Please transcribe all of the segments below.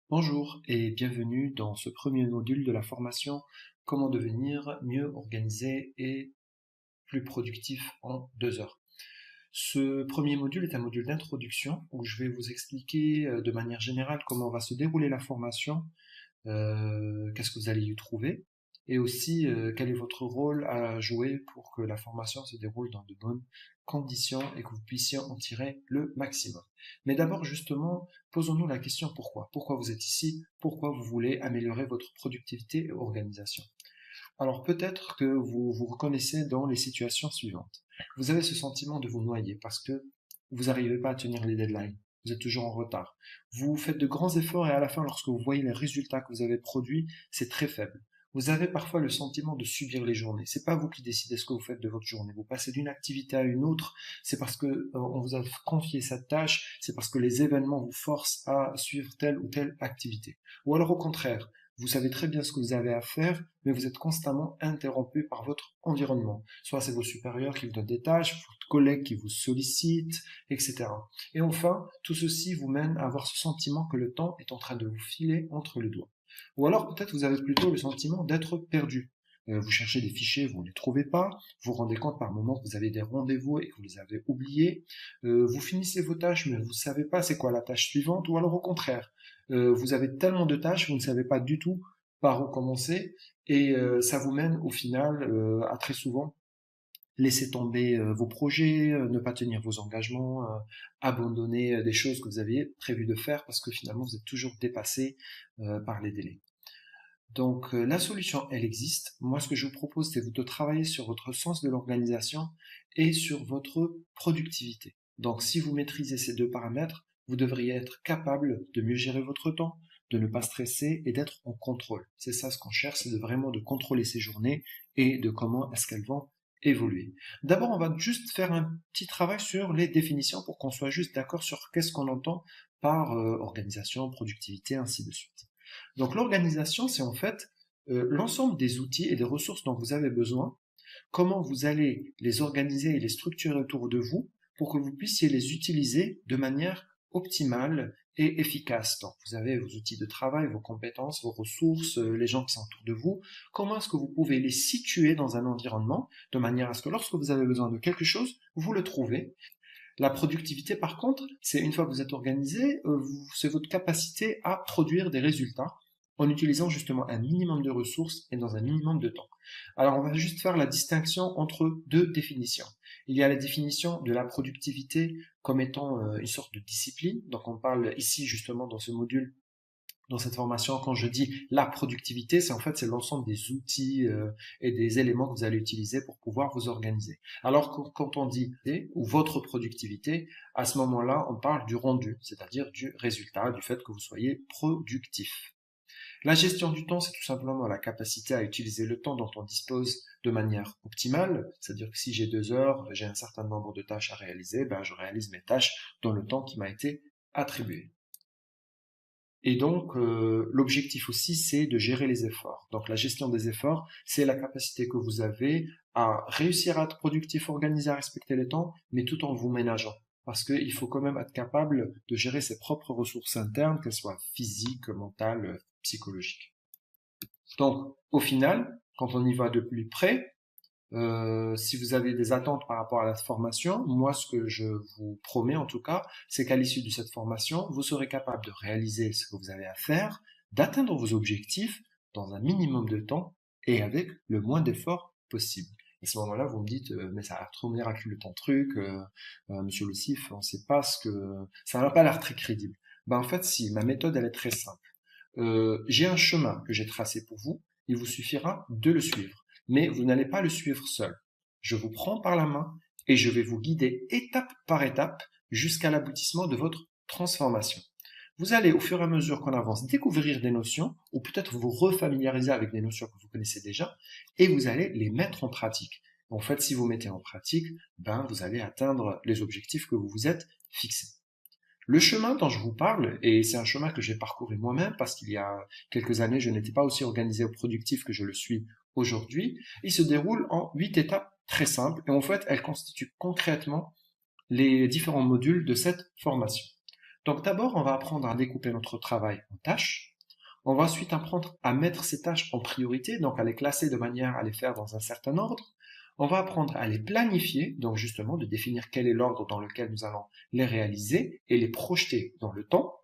Bonjour et bienvenue dans ce premier module de la formation Comment devenir mieux organisé et plus productif en 2 heures. Ce premier module est un module d'introduction où je vais vous expliquer de manière générale comment va se dérouler la formation, qu'est-ce que vous allez y trouver, et aussi quel est votre rôle à jouer pour que la formation se déroule dans de bonnes conditions et que vous puissiez en tirer le maximum. Mais d'abord, justement, posons-nous la question pourquoi. Pourquoi vous êtes ici? Pourquoi vous voulez améliorer votre productivité et organisation? Alors peut-être que vous vous reconnaissez dans les situations suivantes. Vous avez ce sentiment de vous noyer parce que vous n'arrivez pas à tenir les deadlines. Vous êtes toujours en retard. Vous faites de grands efforts et à la fin, lorsque vous voyez les résultats que vous avez produits, c'est très faible. Vous avez parfois le sentiment de subir les journées. C'est pas vous qui décidez ce que vous faites de votre journée. Vous passez d'une activité à une autre. C'est parce que on vous a confié cette tâche. C'est parce que les événements vous forcent à suivre telle ou telle activité. Ou alors au contraire, vous savez très bien ce que vous avez à faire, mais vous êtes constamment interrompu par votre environnement. Soit c'est vos supérieurs qui vous donnent des tâches, votre collègue qui vous sollicite, etc. Et enfin, tout ceci vous mène à avoir ce sentiment que le temps est en train de vous filer entre les doigts. Ou alors peut-être vous avez plutôt le sentiment d'être perdu. Vous cherchez des fichiers, vous ne les trouvez pas, vous vous rendez compte par moment que vous avez des rendez-vous et que vous les avez oubliés, vous finissez vos tâches mais vous ne savez pas c'est quoi la tâche suivante, ou alors au contraire, vous avez tellement de tâches, vous ne savez pas du tout par où commencer, et ça vous mène au final à très souvent laisser tomber vos projets, ne pas tenir vos engagements, abandonner des choses que vous aviez prévu de faire parce que finalement vous êtes toujours dépassé par les délais. Donc la solution, elle existe. Moi, ce que je vous propose, c'est de travailler sur votre sens de l'organisation et sur votre productivité. Donc si vous maîtrisez ces deux paramètres, vous devriez être capable de mieux gérer votre temps, de ne pas stresser et d'être en contrôle. C'est ça ce qu'on cherche, c'est de vraiment de contrôler ces journées et de comment est-ce qu'elles vont évoluer. D'abord, on va juste faire un petit travail sur les définitions pour qu'on soit juste d'accord sur qu'est-ce qu'on entend par organisation, productivité, ainsi de suite. Donc l'organisation, c'est en fait l'ensemble des outils et des ressources dont vous avez besoin, comment vous allez les organiser et les structurer autour de vous pour que vous puissiez les utiliser de manière optimale et efficace. Donc vous avez vos outils de travail, vos compétences, vos ressources, les gens qui sont autour de vous. Comment est-ce que vous pouvez les situer dans un environnement de manière à ce que lorsque vous avez besoin de quelque chose, vous le trouvez. La productivité, par contre, c'est une fois que vous êtes organisé, c'est votre capacité à produire des résultats en utilisant justement un minimum de ressources et dans un minimum de temps. Alors, on va juste faire la distinction entre deux définitions. Il y a la définition de la productivité comme étant une sorte de discipline. Donc, on parle ici justement dans ce module, dans cette formation, quand je dis la productivité, c'est l'ensemble des outils et des éléments que vous allez utiliser pour pouvoir vous organiser. Alors quand on dit ou votre productivité, à ce moment-là, on parle du rendu, c'est-à-dire du résultat, du fait que vous soyez productif. La gestion du temps, c'est tout simplement la capacité à utiliser le temps dont on dispose de manière optimale, c'est-à-dire que si j'ai 2 heures, j'ai un certain nombre de tâches à réaliser, ben je réalise mes tâches dans le temps qui m'a été attribué. Et donc, l'objectif aussi, c'est de gérer les efforts. Donc, la gestion des efforts, c'est la capacité que vous avez à réussir à être productif, organisé, à respecter les temps, mais tout en vous ménageant. Parce qu'il faut quand même être capable de gérer ses propres ressources internes, qu'elles soient physiques, mentales, psychologiques. Donc, au final, quand on y va de plus près, si vous avez des attentes par rapport à la formation, moi, ce que je vous promets en tout cas, c'est qu'à l'issue de cette formation, vous serez capable de réaliser ce que vous avez à faire, d'atteindre vos objectifs dans un minimum de temps et avec le moins d'efforts possible. À ce moment-là, vous me dites, mais ça a l'air trop miraculeux ton truc, monsieur le CIF, on sait pas ce que... Ça n'a pas l'air très crédible. Ben, en fait, si, ma méthode, elle est très simple. J'ai un chemin que j'ai tracé pour vous, il vous suffira de le suivre. Mais vous n'allez pas le suivre seul. Je vous prends par la main et je vais vous guider étape par étape jusqu'à l'aboutissement de votre transformation. Vous allez, au fur et à mesure qu'on avance, découvrir des notions, ou peut-être vous refamiliariser avec des notions que vous connaissez déjà, et vous allez les mettre en pratique. En fait, si vous mettez en pratique, ben, vous allez atteindre les objectifs que vous vous êtes fixés. Le chemin dont je vous parle, et c'est un chemin que j'ai parcouru moi-même parce qu'il y a quelques années, je n'étais pas aussi organisé ou productif que je le suis aujourd'hui, il se déroule en 8 étapes très simples et en fait, elles constituent concrètement les différents modules de cette formation. Donc d'abord, on va apprendre à découper notre travail en tâches. On va ensuite apprendre à mettre ces tâches en priorité, donc à les classer de manière à les faire dans un certain ordre. On va apprendre à les planifier, donc justement de définir quel est l'ordre dans lequel nous allons les réaliser et les projeter dans le temps.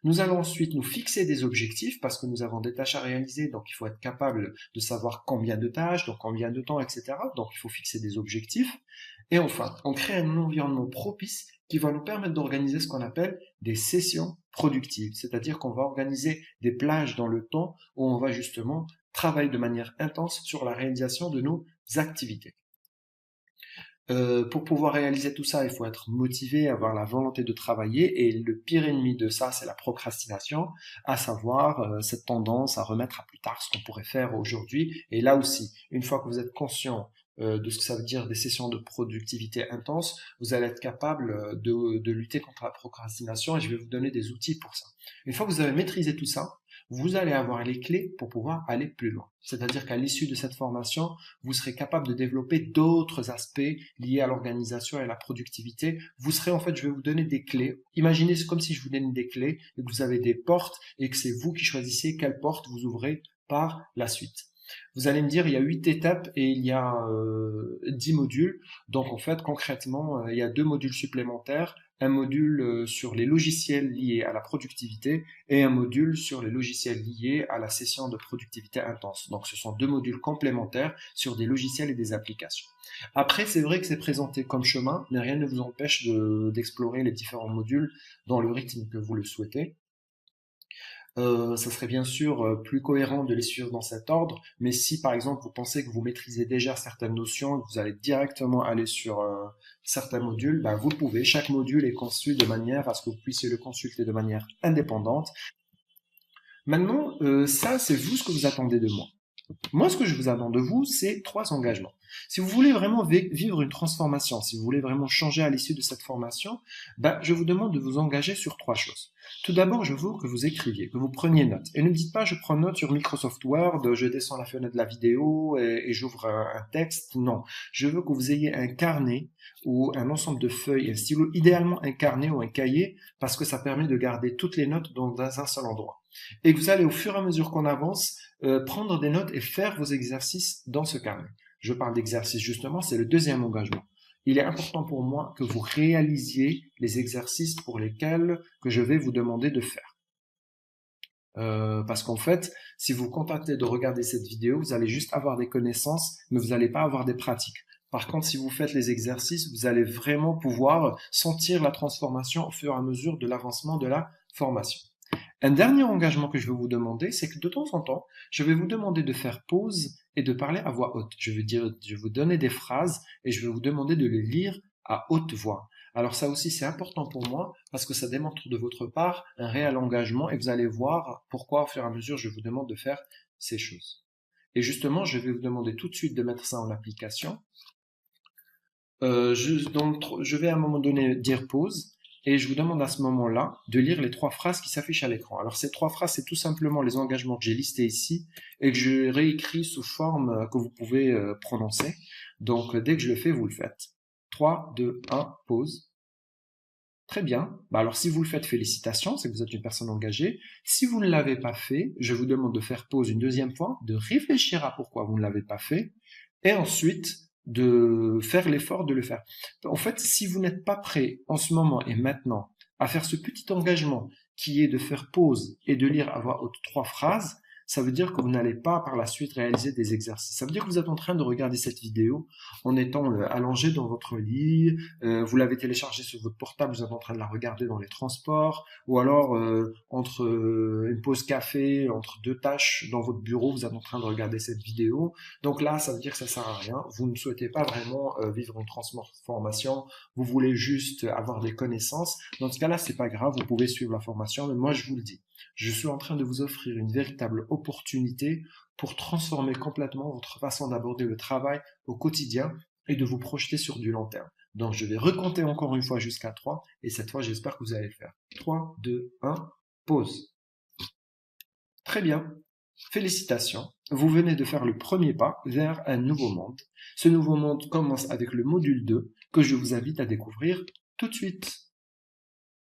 Nous allons ensuite nous fixer des objectifs parce que nous avons des tâches à réaliser, donc il faut être capable de savoir combien de tâches, donc combien de temps, etc. Donc il faut fixer des objectifs. Et enfin, on crée un environnement propice qui va nous permettre d'organiser ce qu'on appelle des sessions productives, c'est-à-dire qu'on va organiser des plages dans le temps où on va justement travailler de manière intense sur la réalisation de nos activités. Pour pouvoir réaliser tout ça, il faut être motivé, avoir la volonté de travailler, et le pire ennemi de ça, c'est la procrastination, à savoir cette tendance à remettre à plus tard ce qu'on pourrait faire aujourd'hui. Et là aussi, une fois que vous êtes conscient de ce que ça veut dire des sessions de productivité intense, vous allez être capable de lutter contre la procrastination, et je vais vous donner des outils pour ça. Une fois que vous avez maîtrisé tout ça, vous allez avoir les clés pour pouvoir aller plus loin. C'est-à-dire qu'à l'issue de cette formation, vous serez capable de développer d'autres aspects liés à l'organisation et à la productivité. Vous serez, en fait, je vais vous donner des clés. Imaginez comme si je vous donnais des clés et que vous avez des portes et que c'est vous qui choisissez quelle porte vous ouvrez par la suite. Vous allez me dire, il y a 8 étapes et il y a 10 modules. Donc, en fait, concrètement, il y a 2 modules supplémentaires. Un module sur les logiciels liés à la productivité et un module sur les logiciels liés à la session de productivité intense. Donc, ce sont 2 modules complémentaires sur des logiciels et des applications. Après, c'est vrai que c'est présenté comme chemin, mais rien ne vous empêche d'explorer les différents modules dans le rythme que vous le souhaitez. Ça serait bien sûr plus cohérent de les suivre dans cet ordre, mais si par exemple vous pensez que vous maîtrisez déjà certaines notions, que vous allez directement aller sur certains modules, ben, vous pouvez. Chaque module est conçu de manière à ce que vous puissiez le consulter de manière indépendante. Maintenant, ça c'est vous ce que vous attendez de moi. Moi, ce que je vous attends de vous, c'est 3 engagements. Si vous voulez vraiment vivre une transformation, si vous voulez vraiment changer à l'issue de cette formation, ben, je vous demande de vous engager sur 3 choses. Tout d'abord, je veux que vous écriviez, que vous preniez note. Et ne me dites pas, je prends note sur Microsoft Word, je descends la fenêtre de la vidéo et j'ouvre un texte. Non. Je veux que vous ayez un carnet ou un ensemble de feuilles, un stylo, idéalement un carnet ou un cahier, parce que ça permet de garder toutes les notes dans un seul endroit. Et que vous allez, au fur et à mesure qu'on avance, prendre des notes et faire vos exercices dans ce carnet. Je parle d'exercices justement, c'est le 2e engagement. Il est important pour moi que vous réalisiez les exercices pour lesquels que je vais vous demander de faire. Parce qu'en fait, si vous vous contentez de regarder cette vidéo, vous allez juste avoir des connaissances, mais vous n'allez pas avoir des pratiques. Par contre, si vous faites les exercices, vous allez vraiment pouvoir sentir la transformation au fur et à mesure de l'avancement de la formation. Un dernier engagement que je vais vous demander, c'est que de temps en temps, je vais vous demander de faire pause et de parler à voix haute. Je vais vous donner des phrases et je vais vous demander de les lire à haute voix. Alors ça aussi, c'est important pour moi parce que ça démontre de votre part un réel engagement et vous allez voir pourquoi au fur et à mesure je vous demande de faire ces choses. Et justement, je vais vous demander tout de suite de mettre ça en application. Je vais à un moment donné dire pause. Et je vous demande à ce moment-là de lire les 3 phrases qui s'affichent à l'écran. Alors ces 3 phrases, c'est tout simplement les engagements que j'ai listés ici et que je réécris sous forme que vous pouvez prononcer. Donc dès que je le fais, vous le faites. 3, 2, 1, pause. Très bien. Bah, alors si vous le faites, félicitations, c'est que vous êtes une personne engagée. Si vous ne l'avez pas fait, je vous demande de faire pause une 2e fois, de réfléchir à pourquoi vous ne l'avez pas fait, et ensuite de faire l'effort de le faire. En fait, si vous n'êtes pas prêt en ce moment et maintenant à faire ce petit engagement qui est de faire pause et de lire à voix haute 3 phrases, ça veut dire que vous n'allez pas par la suite réaliser des exercices. Ça veut dire que vous êtes en train de regarder cette vidéo en étant allongé dans votre lit, vous l'avez téléchargée sur votre portable, vous êtes en train de la regarder dans les transports, ou alors entre une pause café, entre 2 tâches dans votre bureau, vous êtes en train de regarder cette vidéo. Donc là, ça veut dire que ça sert à rien. Vous ne souhaitez pas vraiment vivre une transformation, vous voulez juste avoir des connaissances. Dans ce cas-là, c'est pas grave, vous pouvez suivre la formation, mais moi je vous le dis. Je suis en train de vous offrir une véritable opportunité pour transformer complètement votre façon d'aborder le travail au quotidien et de vous projeter sur du long terme. Donc je vais recompter encore une fois jusqu'à 3 et cette fois j'espère que vous allez le faire. 3, 2, 1, pause. Très bien. Félicitations. Vous venez de faire le premier pas vers un nouveau monde. Ce nouveau monde commence avec le module 2 que je vous invite à découvrir tout de suite.